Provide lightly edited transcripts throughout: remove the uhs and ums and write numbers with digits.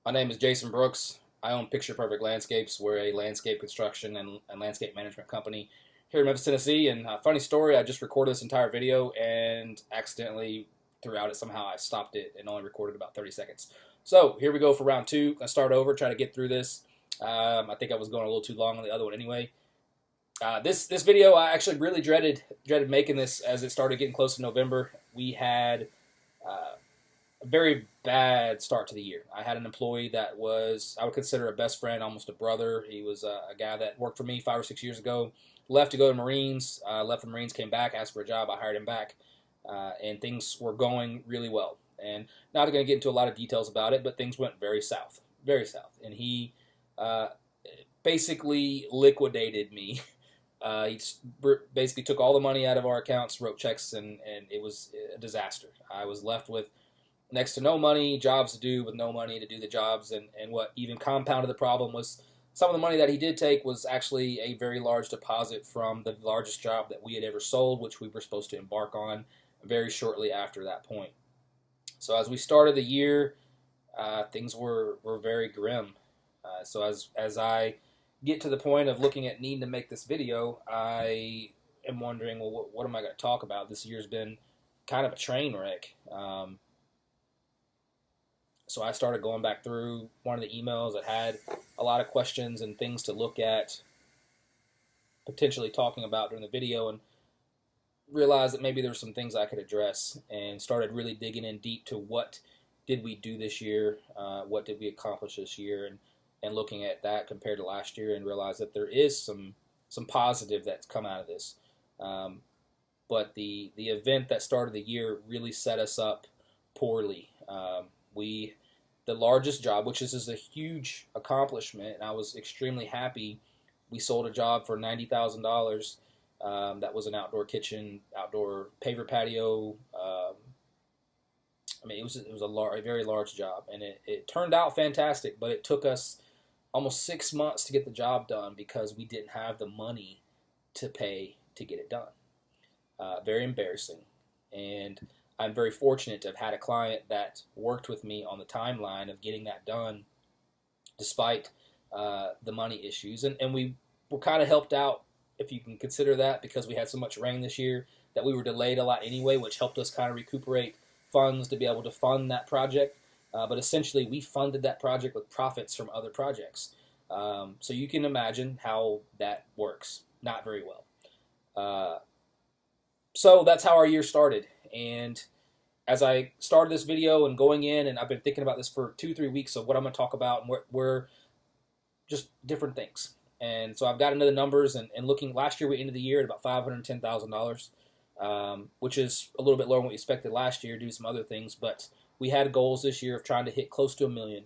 My name is Jason Brooks. I own Picture Perfect Landscapes. We're a landscape construction and landscape management company here in Memphis, Tennessee. And funny story, I just recorded this entire video and accidentally throughout it somehow I stopped it and only recorded about 30 seconds. So here we go for round two. Gonna start over, try to get through this. I think I was going a little too long on the other one anyway. This video I actually really dreaded making this as it started getting close to November. We had a very bad start to the year. I had an employee that was, I would consider a best friend, almost a brother. He was a guy that worked for me 5 or 6 years ago, left to go to the Marines, left the Marines, came back, asked for a job, I hired him back, and things were going really well. And not going to get into a lot of details about it, but things went very south, and he basically liquidated me. He basically took all the money out of our accounts, wrote checks, and it was a disaster. I was left with next to no money, jobs to do with no money to do the jobs, and what even compounded the problem was some of the money that he did take was actually a very large deposit from the largest job that we had ever sold, which we were supposed to embark on very shortly after that point. So as we started the year, things were very grim. So as I get to the point of looking at needing to make this video, I am wondering, well, what am I going to talk about? This year's been kind of a train wreck. So I started going back through one of the emails that had a lot of questions and things to look at, potentially talking about during the video, and realized that maybe there were some things I could address, and started really digging in deep to what did we do this year, what did we accomplish this year, and looking at that compared to last year, and realized that there is some positive that's come out of this. But the event that started the year really set us up poorly. The largest job, which is a huge accomplishment, and I was extremely happy. We sold a job for $90,000. That was an outdoor kitchen, outdoor paver patio. I mean, it was a very large job, and it turned out fantastic. But it took us almost 6 months to get the job done because we didn't have the money to pay to get it done. Very embarrassing, and I'm very fortunate to have had a client that worked with me on the timeline of getting that done despite the money issues. And we were kind of helped out, if you can consider that, because we had so much rain this year that we were delayed a lot anyway, which helped us kind of recuperate funds to be able to fund that project. But essentially, we funded that project with profits from other projects. So you can imagine how that works. Not very well. So that's how our year started. And as I started this video and going in, and I've been thinking about this for 2-3 weeks of what I'm going to talk about, and we're just different things. And so I've got into the numbers, and looking, last year we ended the year at about $510,000, which is a little bit lower than what we expected last year due to some other things, but we had goals this year of trying to hit close to $1 million.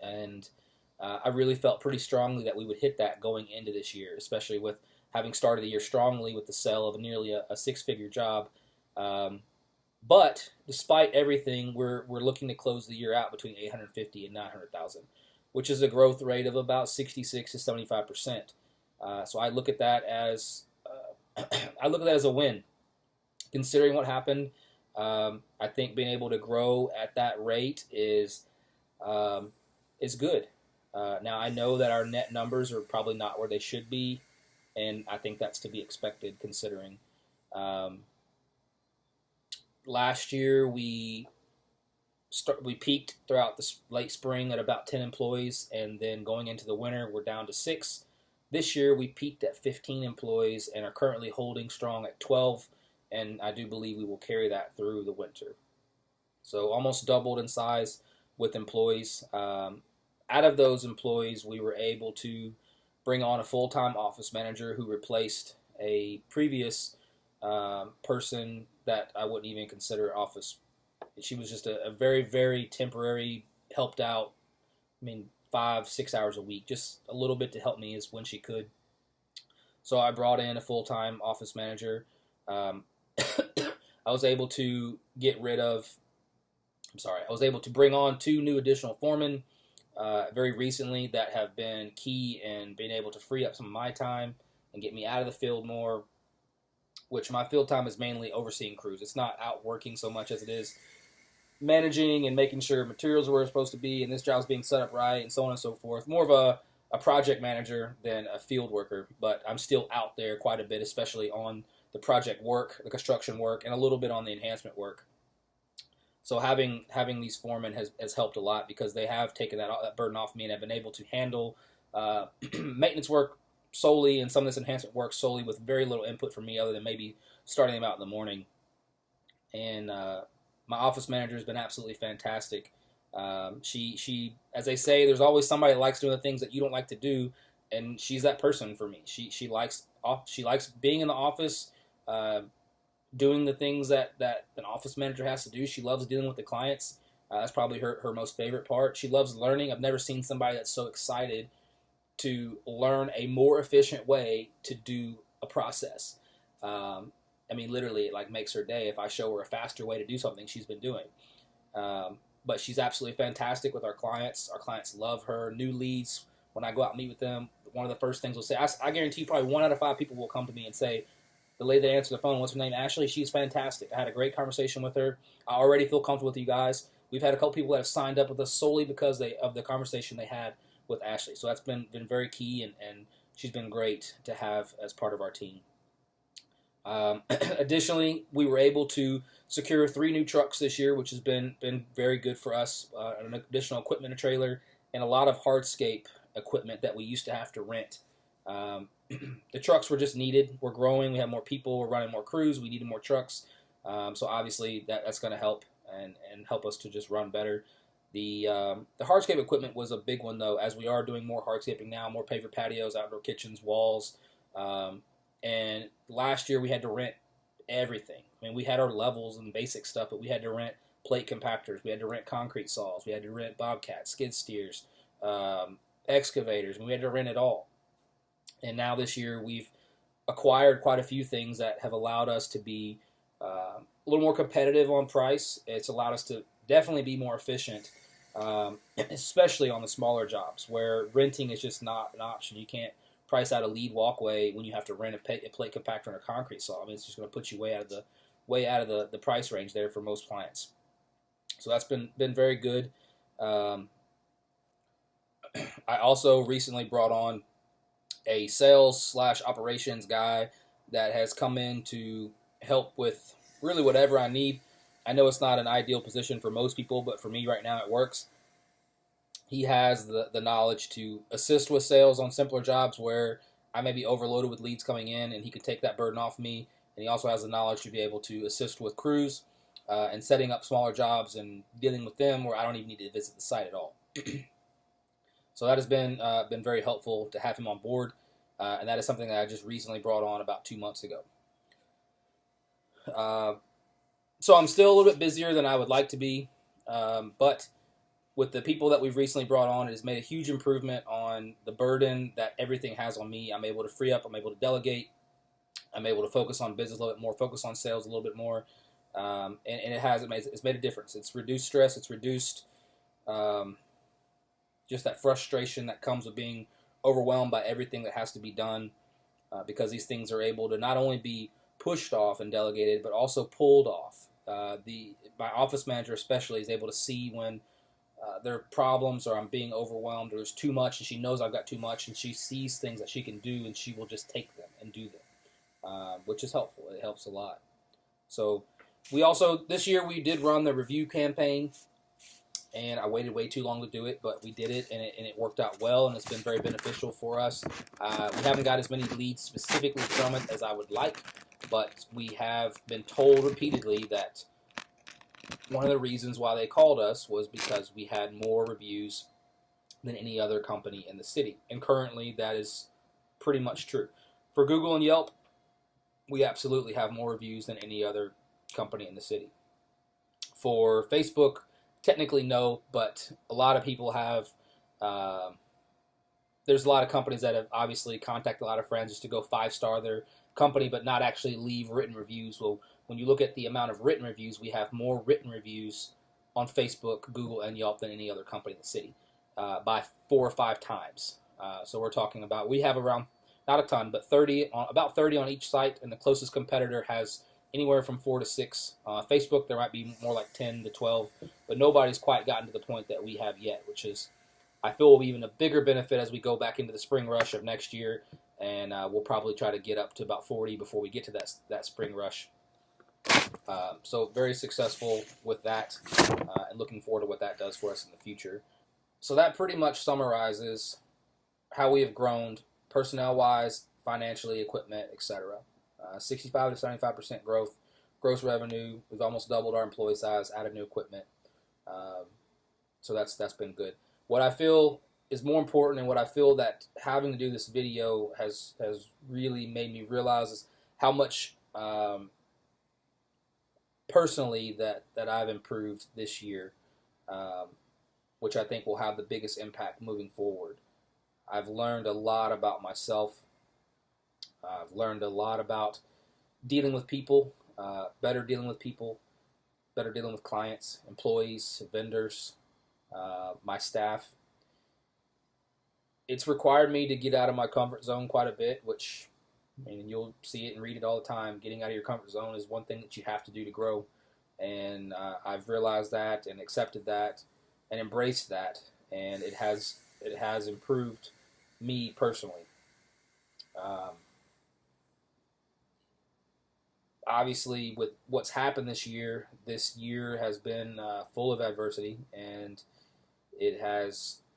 And I really felt pretty strongly that we would hit that going into this year, especially with having started the year strongly with the sale of nearly a six-figure job. But despite everything, we're looking to close the year out between $850,000 and $900,000, which is a growth rate of about 66 to 75%. So I look at that as a win, considering what happened. I think being able to grow at that rate is good. Now I know that our net numbers are probably not where they should be, and I think that's to be expected considering. Last year we peaked throughout the late spring at about 10 employees, and then going into the winter we're down to 6. This year we peaked at 15 employees and are currently holding strong at 12, and I do believe we will carry that through the winter. So almost doubled in size with employees. Out of those employees, we were able to bring on a full-time office manager who replaced a previous person that I wouldn't even consider office. She was just a very, very temporary, helped out, 5-6 hours a week, just a little bit to help me is when she could. So I brought in a full-time office manager. I was able to bring on 2 new additional foremen very recently that have been key in being able to free up some of my time and get me out of the field more, which my field time is mainly overseeing crews. It's not out working so much as it is managing and making sure materials are where it's supposed to be, and this job's being set up right, and so on and so forth. More of a project manager than a field worker, but I'm still out there quite a bit, especially on the project work, the construction work, and a little bit on the enhancement work. So having these foremen has helped a lot because they have taken that burden off me and have been able to handle maintenance work solely and some of this enhancement work solely with very little input from me other than maybe starting them out in the morning. And my office manager has been absolutely fantastic. She, as they say, there's always somebody that likes doing the things that you don't like to do, and she's that person for me. She likes being in the office, doing the things that an office manager has to do. She loves dealing with the clients. That's probably her most favorite part. She loves learning. I've never seen somebody that's so excited to learn a more efficient way to do a process. I mean, literally, it like makes her day if I show her a faster way to do something she's been doing. But she's absolutely fantastic with our clients. Our clients love her. New leads, when I go out and meet with them, one of the first things we'll say, I guarantee probably 1 out of 5 people will come to me and say, the lady that answered the phone, what's her name? Ashley. She's fantastic. I had a great conversation with her. I already feel comfortable with you guys. We've had a couple people that have signed up with us solely because of the conversation they had with Ashley. So that's been very key, and she's been great to have as part of our team. Additionally, we were able to secure 3 new trucks this year, which has been very good for us. An additional equipment, a trailer, and a lot of hardscape equipment that we used to have to rent. The trucks were just needed. We're growing. We have more people. We're running more crews. We needed more trucks. So obviously that's going to help and help us to just run better. The hardscape equipment was a big one, though, as we are doing more hardscaping now, more paver patios, outdoor kitchens, walls. And last year we had to rent everything. I mean, we had our levels and basic stuff, but we had to rent plate compactors. We had to rent concrete saws. We had to rent bobcats, skid steers, excavators. And we had to rent it all. And now this year we've acquired quite a few things that have allowed us to be a little more competitive on price. It's allowed us to definitely be more efficient, especially on the smaller jobs where renting is just not an option. You can't price out a lead walkway when you have to rent a plate compactor and a concrete saw. I mean, it's just going to put you way out of the price range there for most clients. So that's been very good. I also recently brought on a sales/operations guy that has come in to help with really whatever I need. I know it's not an ideal position for most people, but for me right now it works. He has the knowledge to assist with sales on simpler jobs where I may be overloaded with leads coming in, and he can take that burden off me. And he also has the knowledge to be able to assist with crews and setting up smaller jobs and dealing with them where I don't even need to visit the site at all. So that has been very helpful to have him on board, and that is something that I just recently brought on about 2 months ago. So I'm still a little bit busier than I would like to be, but with the people that we've recently brought on, it has made a huge improvement on the burden that everything has on me. I'm able to free up. I'm able to delegate. I'm able to focus on business a little bit more, focus on sales a little bit more, and it's made a difference. It's reduced stress. It's reduced just that frustration that comes with being overwhelmed by everything that has to be done, because these things are able to not only be pushed off and delegated, but also pulled off. My office manager especially is able to see when there are problems or I'm being overwhelmed or there's too much, and she knows I've got too much, and she sees things that she can do, and she will just take them and do them, which is helpful. It helps a lot. So this year we did run the review campaign, and I waited way too long to do it, but we did it, and it worked out well, and it's been very beneficial for us. We haven't got as many leads specifically from it as I would like, but we have been told repeatedly that one of the reasons why they called us was because we had more reviews than any other company in the city. And currently that is pretty much true. For Google and Yelp, we absolutely have more reviews than any other company in the city. For Facebook, technically no, but a lot of people have, there's a lot of companies that have obviously contacted a lot of friends just to go 5-star their company, but not actually leave written reviews. Well, when you look at the amount of written reviews, we have more written reviews on Facebook, Google, and Yelp than any other company in the city by 4 or 5 times. So we're talking about, we have around, not a ton, but about 30 on each site, and the closest competitor has anywhere from 4 to 6. Facebook, there might be more like 10 to 12, but nobody's quite gotten to the point that we have yet, which is, I feel, will be even a bigger benefit as we go back into the spring rush of next year, and we'll probably try to get up to about 40 before we get to that spring rush. So very successful with that, and looking forward to what that does for us in the future. So that pretty much summarizes how we have grown personnel-wise, financially, equipment, etc. 65 to 75% growth, gross revenue. We've almost doubled our employee size, added new equipment. So that's been good. What I feel is more important, and what I feel that having to do this video has really made me realize, is how much personally that I've improved this year, which I think will have the biggest impact moving forward. I've learned a lot about myself. I've learned a lot about dealing with people, better dealing with people, better dealing with clients, employees, vendors, my staff. It's required me to get out of my comfort zone quite a bit, which, I mean, you'll see it and read it all the time. Getting out of your comfort zone is one thing that you have to do to grow. And I've realized that and accepted that and embraced that. And it has improved me personally. Obviously, with what's happened this year has been full of adversity, and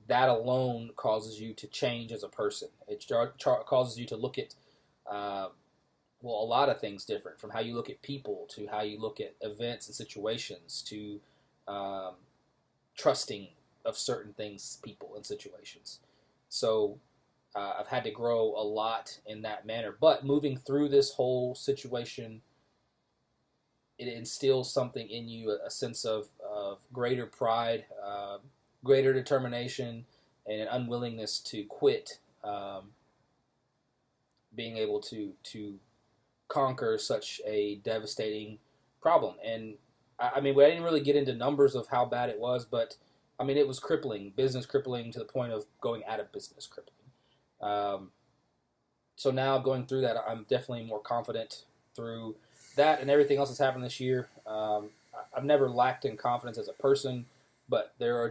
that alone causes you to change as a person. It causes you to look at, a lot of things different, from how you look at people to how you look at events and situations to trusting of certain things, people, and situations. So I've had to grow a lot in that manner. But moving through this whole situation, it instills something in you, a sense of greater pride, greater determination, and an unwillingness to quit, being able to conquer such a devastating problem. And I mean, I didn't really get into numbers of how bad it was, but I mean, it was crippling, business crippling, to the point of going out of business crippling. So now going through that, I'm definitely more confident through that and everything else that's happened this year. I've never lacked in confidence as a person, but there are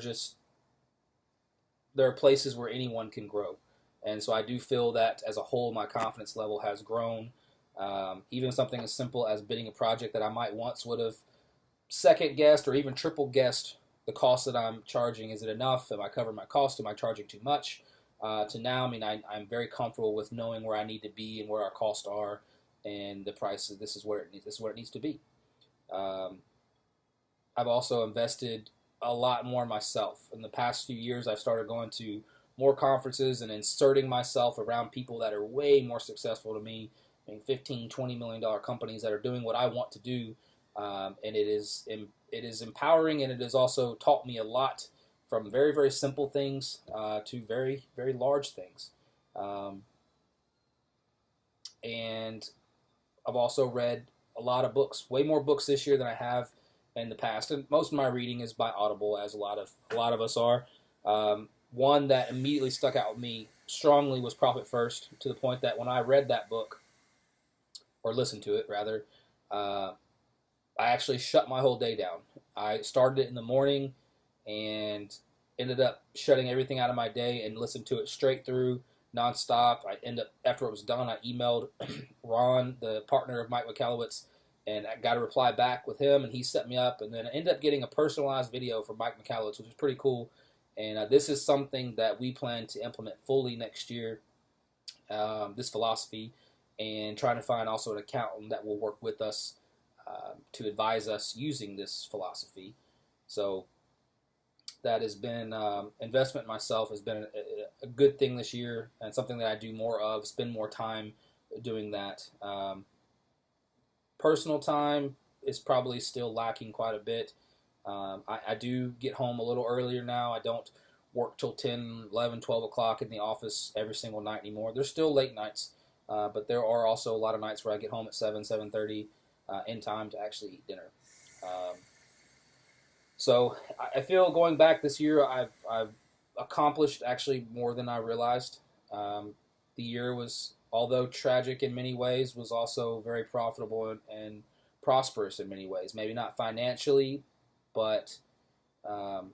places where anyone can grow. And so I do feel that as a whole, my confidence level has grown. Even something as simple as bidding a project that I might once would have second guessed or even triple guessed the cost that I'm charging. Is it enough? Am I covering my cost? Am I charging too much? To now, I mean, I'm very comfortable with knowing where I need to be and where our costs are, and the price. This is where it needs to be. I've also invested a lot more in myself. In the past few years, I've started going to more conferences and inserting myself around people that are way more successful to me. I mean, $15, $20 million companies that are doing what I want to do, and it is empowering, and it has also taught me a lot, from very, very simple things to very, very large things. And I've also read a lot of books, way more books this year than I have in the past. And most of my reading is by Audible, as a lot of us are. One that immediately stuck out with me strongly was Profit First, to the point that when I read that book, or listened to it rather, I actually shut my whole day down. I started it in the morning and ended up shutting everything out of my day and listened to it straight through, nonstop. After it was done, I emailed Ron, the partner of Mike Michalowicz, and I got a reply back with him, and he set me up, and then I ended up getting a personalized video from Mike Michalowicz, which is pretty cool. And this is something that we plan to implement fully next year, this philosophy, and trying to find also an accountant that will work with us to advise us using this philosophy. So that has been, investment in myself has been a good thing this year, and something that I do more of, spend more time doing that. Personal time is probably still lacking quite a bit. I do get home a little earlier now. I don't work till 10, 11, 12 o'clock in the office every single night anymore. There's still late nights, but there are also a lot of nights where I get home at 7, 7:30 in time to actually eat dinner. So I feel going back this year, I've accomplished actually more than I realized. The year was, although tragic in many ways, was also very profitable and prosperous in many ways. Maybe not financially, but um,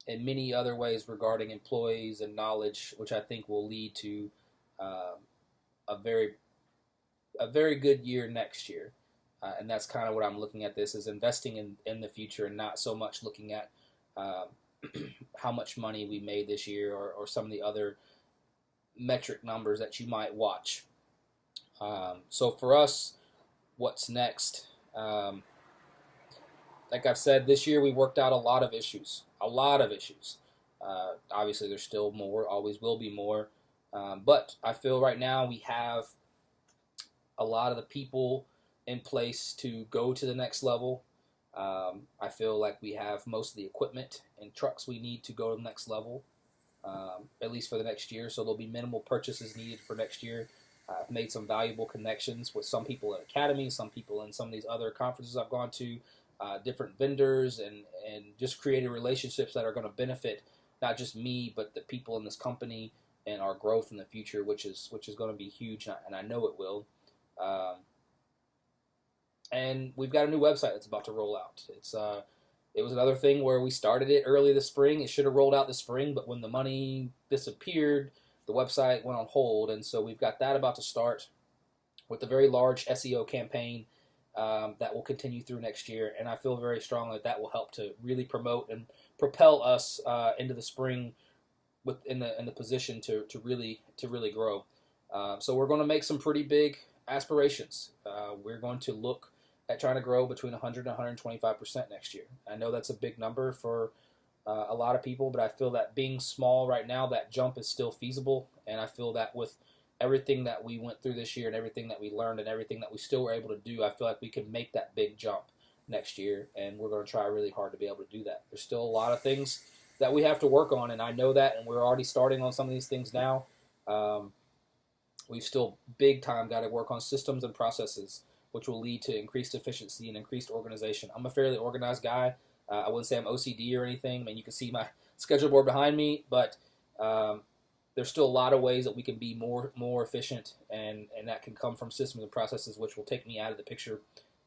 in many other ways regarding employees and knowledge, which I think will lead to um, a very good year next year. And that's kind of what I'm looking at this, is investing in the future and not so much looking at um, how much money we made this year, or some of the other metric numbers that you might watch. So for us, what's next? Like I've said, this year we worked out a lot of issues. A lot of issues. Obviously, there's still more, always will be more. But I feel right now we have a lot of the people in place to go to the next level. I feel like we have most of the equipment and trucks we need to go to the next level, at least for the next year. So there'll be minimal purchases needed for next year. I've made some valuable connections with some people in Academy, some people in some of these other conferences I've gone to, different vendors, and just created relationships that are going to benefit not just me, but the people in this company and our growth in the future, which is going to be huge, and I know it will. And we've got a new website that's about to roll out. It was another thing where we started it early this spring. It should have rolled out this spring, but when the money disappeared, the website went on hold, and so we've got that about to start with a very large SEO campaign that will continue through next year. And I feel very strongly that will help to really promote and propel us into the spring in the position to really grow. So we're going to make some pretty big aspirations. We're going to look at trying to grow between 100 and 125% next year. I know that's a big number for a lot of people, but I feel that being small right now, that jump is still feasible. And I feel that with everything that we went through this year and everything that we learned and everything that we still were able to do, I feel like we can make that big jump next year, and we're going to try really hard to be able to do that. There's still a lot of things that we have to work on, and I know that, and we're already starting on some of these things now. We've still big time got to work on systems and processes, which will lead to increased efficiency and increased organization. I'm a fairly organized guy. I wouldn't say I'm OCD or anything. I mean, you can see my schedule board behind me, but there's still a lot of ways that we can be more efficient, and that can come from systems and processes, which will take me out of the picture.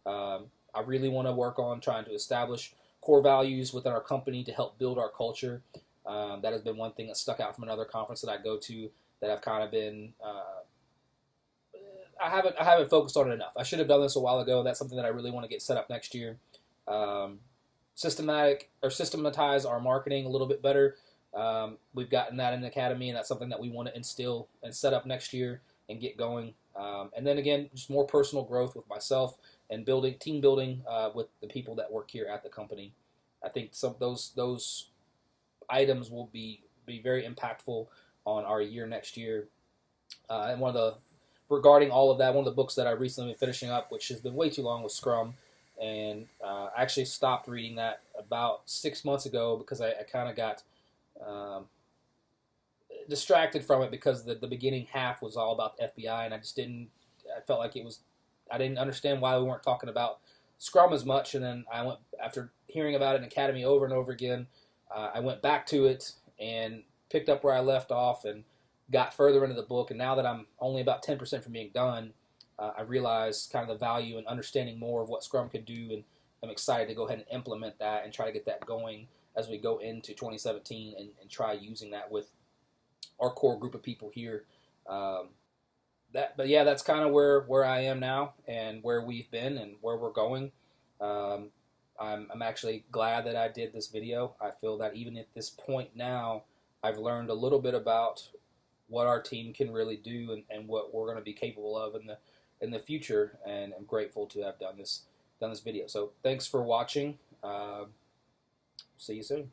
I really want to work on trying to establish core values within our company to help build our culture. That has been one thing that stuck out from another conference that I go to that I've kind of been I haven't focused on it enough. I should have done this a while ago. That's something that I really want to get set up next year. Systematize our marketing a little bit better. We've gotten that in the Academy, and that's something that we want to instill and set up next year and get going. And then again, just more personal growth with myself and team building with the people that work here at the company. I think some of those items will be very impactful on our year next year. And regarding all of that, one of the books that I recently been finishing up, which has been way too long, was Scrum. And I actually stopped reading that about 6 months ago because I kind of got distracted from it, because the beginning half was all about the FBI, and I felt like I didn't understand why we weren't talking about Scrum as much. And then after hearing about it in Academy over and over again, I went back to it and picked up where I left off and got further into the book. And now that I'm only about 10% from being done, I realize kind of the value and understanding more of what Scrum can do, and I'm excited to go ahead and implement that and try to get that going as we go into 2017 and try using that with our core group of people here. But yeah, that's kind of where I am now and where we've been and where we're going. I'm actually glad that I did this video. I feel that even at this point now, I've learned a little bit about what our team can really do and what we're going to be capable of in the future, and I'm grateful to have done this video. So thanks for watching. See you soon.